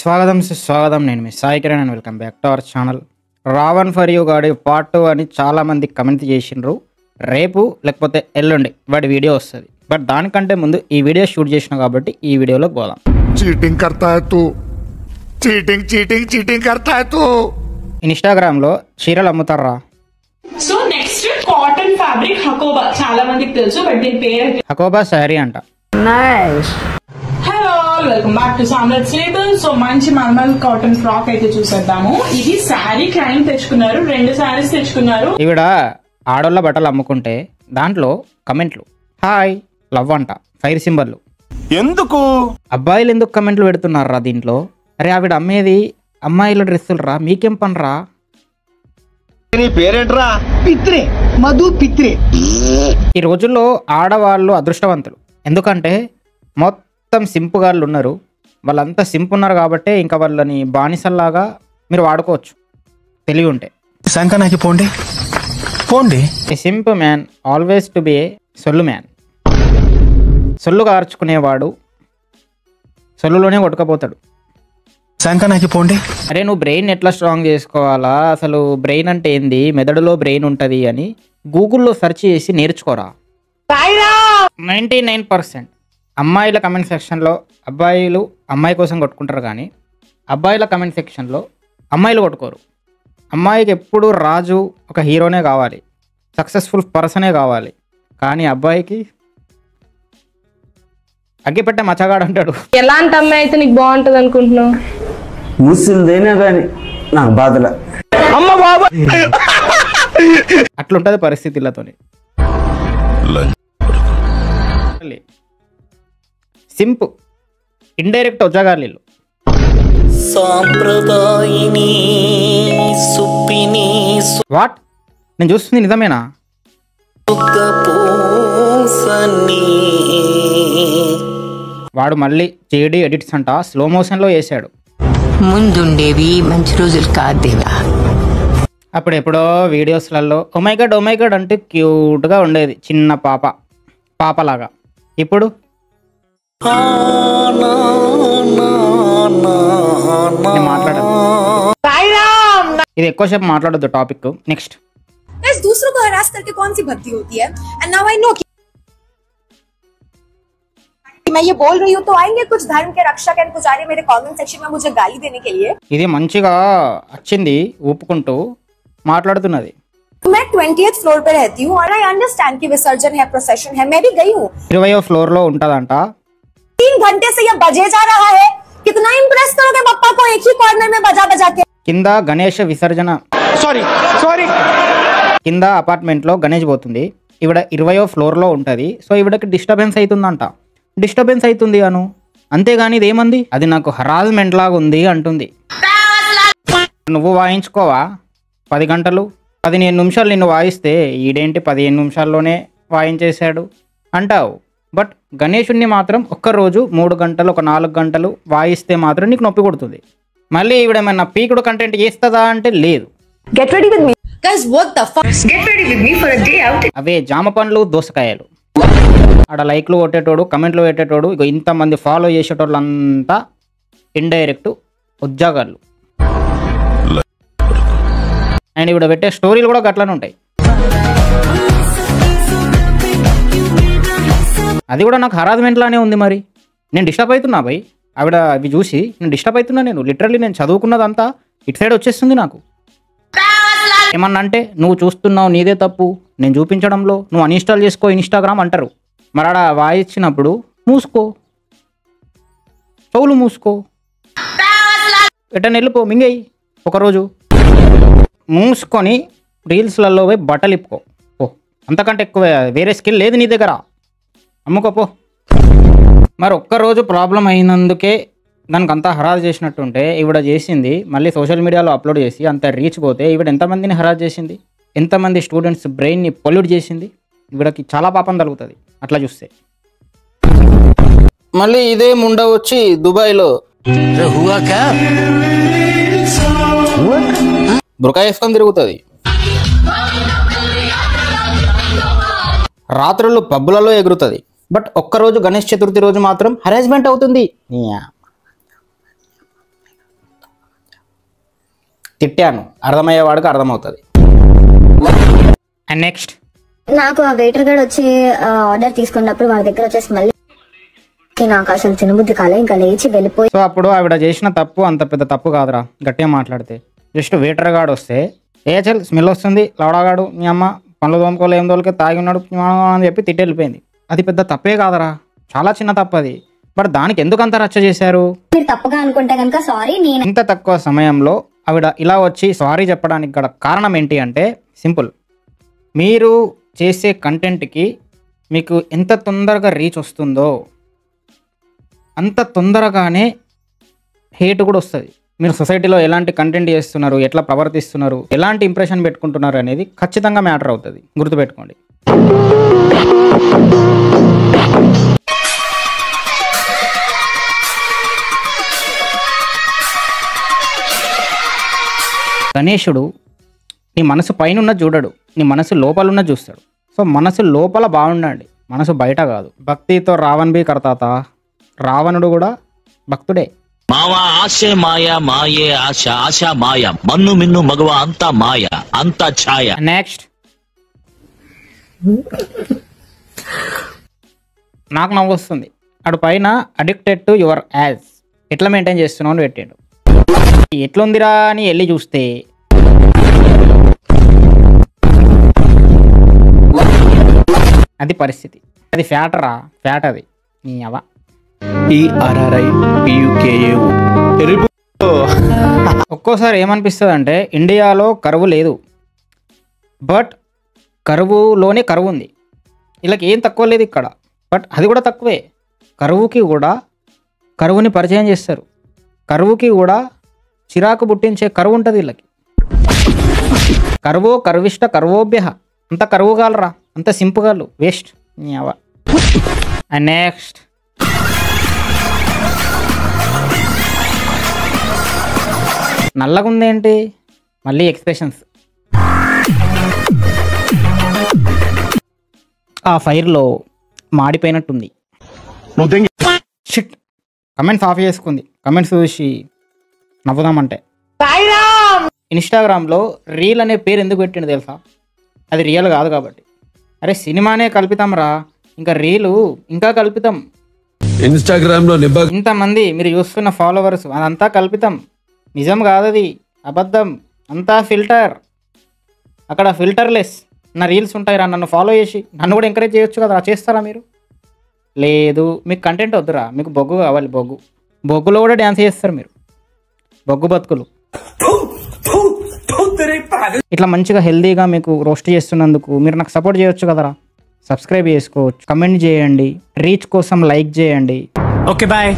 స్వాగతం సుస్వాగతం. నేను మీ Sai Kiran and welcome back to our channel. Ravan for you గాడి పార్ట్ 2 అని చాలామంది కమెంట్ చేసిండ్రు. రేపు లేకపోతే ఎల్లుండి వాడి వీడియో వస్తుంది. బట్ దానికంటే ముందు ఈ వీడియో షూట్ చేసిన కాబట్టి ఈ వీడియోలోకి పోదాం. చీటింగ్ करता है तू, చీటింగ్ करता है तू. ఇన్స్టాగ్రామ్లో చీరలు అమ్ముతారా? So next cotton fabric Hakoba, చాలా మందికి తెలుసు బట్ దీని పేరు హకోబా శారీ అంట. Hello, welcome back to Samrat label. So మంచి మల్మల్ కాటన్ ఫ్రాక్ అయితే చూసేద్దాము. ఇది శారీ క్లయింట్ తెచ్చుకున్నారు, 2 శారీస్ తెచ్చుకున్నారు. ఈవిడ ఆడోళ్ళ బట్టలు అమ్ముకుంటే దాంట్లో కమెంట్లు హాయ్ లవ్ అంట, ఫైర్ సింబల్లు. ఎందుకు అబ్బాయిలు ఎందుకు కమెంట్లు పెడుతున్నారా దీంట్లో? అరే ఆవిడ అమ్మేది అమ్మాయిల డ్రెస్సులు రా, మీకేం పని రా? పేరేంట్రా? పిత్రే, మధు పిత్రే. ఈ రోజుల్లో ఆడవాళ్ళు అదృష్టవంతులు. ఎందుకంటే మొత్తం సింపుగాళ్ళు ఉన్నారు. వాళ్ళంతా సింపు ఉన్నారు కాబట్టి ఇంకా వాళ్ళని బానిసల్లాగా మీరు వాడుకోవచ్చు తెలివి ఉంటే. సంకనాకి పోండి పోండి. ఏ సింపు మ్యాన్ ఆల్వేస్ టు బి ఏ సొల్లు మ్యాన్. సొల్లు కార్చుకునేవాడు సొల్లులోనే కొట్టుకపోతాడు. సంకనాకి పోండి. అరే నువ్వు బ్రెయిన్ ఎట్లా స్ట్రాంగ్ చేసుకోవాలా, అసలు బ్రెయిన్ అంటే ఏంది, మెదడులో బ్రెయిన్ ఉంటుంది అని గూగుల్లో సెర్చ్ చేసి నేర్చుకోరా. 99% అమ్మాయిల కమెంట్ సెక్షన్లో అబ్బాయిలు అమ్మాయి కోసం కొట్టుకుంటారు, కానీ అబ్బాయిల కమెంట్ సెక్షన్లో అమ్మాయిలు కొట్టుకోరు. అమ్మాయికి ఎప్పుడు రాజు ఒక హీరోనే కావాలి, సక్సెస్ఫుల్ పర్సనే కావాలి. కానీ అబ్బాయికి అగ్గిపెట్టే మచ్చగాడు అంటాడు. ఎలాంటి అమ్మాయి అయితే నీకు బాగుంటుంది అనుకుంటున్నావు? ముస్లిందైనా కానీ నాకు బాధల అట్లుంటుంది పరిస్థితులతోని. సింపు ఇండైరెక్ట్ ఉద్యోగాలు. వాట్ నేను చూస్తుంది నిజమేనా? వాడు మళ్ళీ జేడీ ఎడిట్స్ అంట స్లో మోషన్లో వేసాడు. ముందుండేవి మంచి రోజులు కాదేవా. అప్పుడు ఎప్పుడో వీడియోస్లలో ఓమైగాడ్ అంటే క్యూట్గా ఉండేది చిన్న పాపలాగా. ఇప్పుడు మాట్లాడదు. ఇది ఎక్కువసేపు మాట్లాడొద్దు టాపిక్. నెక్స్ట్ दूसरों को हरास करके कौन सी भक्ति होती है? एंड नाउ आई नो कि मैं ये बोल रही हूँ तो आएंगे कुछ धर्म के रक्षक एंड पुजारी मेरे कमेंट सेक्शन में मुझे गाली देने के लिए. ఇది మంచిగా వచ్చింది ఊపుకుంటూ మాట్లాడుతున్నది. मैं 20th फ्लोर पे रहती हूँ और आई अंडरस्टैंड कि विसर्जन है, प्रोसेशन है, मैं भी गई हूँ. 20వ ఫ్లోర్ లో ఉంటదంట. 3 घंटे से ये बजे जा रहा है. कितना इम्प्रेस करोगे पप्पा को एक ही कॉर्नर में बजा के. కింద గణేష్ విసర్జన సారీ కింద అపార్ట్మెంట్ లో గణేష్ పోతుంది. ఈవిడ 20వ ఫ్లోర్ లో ఉంటది. సో ఈవిడకి డిస్టర్బెన్స్ అవుతుందంట. డిస్టర్బెన్స్ అవుతుంది అను, అంతేగాని ఇదేమంది, అది నాకు హరాస్మెంట్ లాగా ఉంది అంటుంది. నువ్వు వాయించుకోవా 10 గంటలు 15 నిమిషాలు నిన్ను వాయిస్తే ఈడేంటి 15 నిమిషాల్లోనే వాయించేశాడు అంటావు. బట్ గణేషుణ్ణి మాత్రం ఒక్కరోజు 3 గంటలు 4 గంటలు వాయిస్తే మాత్రం నీకు నొప్పి కొడుతుంది. మళ్ళీ ఈవిడేమన్నా పీకుడు కంటెంట్ చేస్తుందా అంటే లేదు. Get ready with me. Guys, what the fuck? Get ready with me for a day out. అవే జామ పండ్లు దోసకాయలు. ఆడ లైక్లు కొట్టేటోడు, కమెంట్లు పెట్టేటోడు, ఇక ఇంతమంది ఫాలో చేసేటోళ్ళు అంతా ఇండైరెక్ట్ ఉద్యోగాలు. అండ్ ఈవిడ పెట్టే స్టోరీలు కూడా గట్లనే ఉంటాయి. అది కూడా నాకు హరాస్మెంట్ లానే ఉంది. మరి నేను డిస్టర్బ్ అవుతున్నా భయ్, ఆవిడ అవి చూసి నేను డిస్టర్బ్ అవుతున్నా. నేను లిటరల్లీ నేను చదువుకున్నదంతా ఇటు సైడ్ వచ్చేస్తుంది నాకు. ఏమన్నా అంటే నువ్వు చూస్తున్నావు నీదే తప్పు, నేను చూపించడంలో, నువ్వు అన్ఇన్స్టాల్ చేసుకో ఇన్స్టాగ్రామ్ అంటారు. మరి ఆడ వాయిచ్చినప్పుడు మూసుకో, చెవులు మూసుకో, ఎటన్నా వెళ్ళిపో, మింగేయి. ఒకరోజు మూసుకొని రీల్స్లలో పోయి బట్టలు ఇప్పుకో పో. అంతకంటే ఎక్కువ వేరే స్కిల్ లేదు నీ దగ్గర, అమ్ముకోపో. మరి ఒక్కరోజు ప్రాబ్లం అయినందుకే దానికి అంతా హరాజ్ చేసినట్టుంటే ఈవిడ చేసింది మళ్ళీ సోషల్ మీడియాలో అప్లోడ్ చేసి అంత రీచ్ పోతే ఈవిడ ఎంతమందిని హరాజ్ చేసింది, ఎంతమంది స్టూడెంట్స్ బ్రెయిన్ని పొల్యూట్ చేసింది. ఈవిడకి చాలా పాపం తగులుతుంది అట్లా చూస్తే. మళ్ళీ ఇదే ముండ వచ్చి దుబాయ్లో బురకా వేసుకొని తిరుగుతుంది. రాత్రులు పబ్బులలో ఎగురుతుంది. బట్ ఒక్కరోజు గణేష్ చతుర్థి రోజు మాత్రం హరాస్మెంట్ అవుతుంది. తిట్టాను, అర్థమయ్యేవాడికి అర్థమవుతుంది. అండ్ నెక్స్ట్ నాకు ఆ వెయిటర్ గడ్ వచ్చి ఆర్డర్ తీసుకున్నప్పుడు వాళ్ళ దగ్గర వచ్చేసి మళ్ళీ నాకు అసలు తినబుద్ధి కాలే, ఇంకా లేచి వెళ్ళిపోయి. సో అప్పుడు ఆవిడ చేసిన తప్పు అంత పెద్ద తప్పు కాదురా, గట్టిగా మాట్లాడితే. జస్ట్ వెయిటర్ గాడు వస్తే చల్ స్మెల్ వస్తుంది, లవడాగాడు మీ అమ్మ పనులు తోముకోలే ఏం తోలికే తాగి ఉన్నాడు అని చెప్పి తిట్టి వెళ్ళిపోయింది. అది పెద్ద తప్పే కాదరా, చాలా చిన్న తప్పు అది. బట్ దానికి ఎందుకు అంత రచ్చ చేశారు? మీరు తప్పుగా అనుకుంటే కనుక సారీ. నేను ఇంత తక్కువ సమయంలో ఆవిడ ఇలా వచ్చి సారీ చెప్పడానికి గల కారణం ఏంటి అంటే సింపుల్. మీరు చేసే కంటెంట్కి మీకు ఎంత తొందరగా రీచ్ వస్తుందో అంత తొందరగానే హేట్ కూడా వస్తుంది. మీరు సొసైటీలో ఎలాంటి కంటెంట్ చేస్తున్నారు, ఎట్లా ప్రవర్తిస్తున్నారు, ఎలాంటి ఇంప్రెషన్ పెట్టుకుంటున్నారు అనేది ఖచ్చితంగా మ్యాటర్ అవుతుంది, గుర్తుపెట్టుకోండి. గణేశుడు నీ మనసు పైన ఉన్న చూడడు, నీ మనసు లోపల ఉన్న చూస్తాడు. సో మనసు లోపల బాగుండండి, మనసు బయట కాదు. భక్తితో రావణ్ బి కర్తాత, రావణుడు కూడా భక్తుడే. మావా ఆశే మాయ, మాయే ఆశ, ఆశ మాయ, మన్ను మిన్ను మగవ అంతా మాయ, అంతా ఛాయ. నెక్స్ట్ నాకు నవ్వు వస్తుంది. అటు పైన అడిక్టెడ్ టు యువర్ యాజ్, ఎట్లా మెయింటైన్ చేస్తున్నావు అని పెట్టాడు. ఎట్లుందిరా అని వెళ్ళి చూస్తే అది పరిస్థితి. అది ఫ్యాటరా, ఫ్యాట్ అది నీ అవ. ఒక్కోసారి ఏమనిపిస్తుంది అంటే ఇండియాలో కరువు లేదు, బట్ కరువులోనే కరువు ఉంది. వీళ్ళకి ఏం తక్కువ లేదు ఇక్కడ, బట్ అది కూడా తక్కువే. కరువుకి కూడా కరువుని పరిచయం చేస్తారు, కరువుకి కూడా చిరాకు పుట్టించే కరువు ఉంటుంది వీళ్ళకి. కరువో కరువిష్ట కరువోభ్య, అంత కరువు కాలరా, అంత సింపుగాలు వేస్ట్ నీ అవ. అండ్ నెక్స్ట్ నల్లగుందేంటి మళ్ళీ ఎక్స్ప్రెషన్స్. ఆ ఫైర్లో మాడిపోయినట్టుంది. షిట్, కమెంట్స్ ఆఫ్ చేసుకుంది. కమెంట్స్ చూసి నవ్వుదామంటే. ఇన్స్టాగ్రామ్లో రీల్ అనే పేరు ఎందుకు పెట్టిండు తెలుసా? అది రియల్ కాదు కాబట్టి. అరే సినిమానే కల్పితం రా, ఇంకా రీలు ఇంకా కల్పితం. ఇన్స్టాగ్రామ్లో ఇంతమంది మీరు చూస్తున్న ఫాలోవర్స్ అదంతా కల్పితం, నిజం కాదది, అబద్ధం, అంతా ఫిల్టర్. అక్కడ ఫిల్టర్లెస్ నా రీల్స్ ఉంటాయి రా, నన్ను ఫాలో చేసి నన్ను కూడా ఎంకరేజ్ చేయొచ్చు కదా, చేస్తారా మీరు? లేదు, మీకు కంటెంట్ వద్దురా, మీకు బొగ్గు కావాలి. బొగ్గులో కూడా డ్యాన్స్ చేస్తారు మీరు, బొగ్గు బతుకులు. ఇట్లా మంచిగా హెల్దీగా మీకు రోస్ట్ చేస్తున్నందుకు మీరు నాకు సపోర్ట్ చేయొచ్చు కదరా. సబ్స్క్రైబ్ చేసుకోవచ్చు, కమెంట్ చేయండి, రీచ్ కోసం లైక్ చేయండి. Okay bye.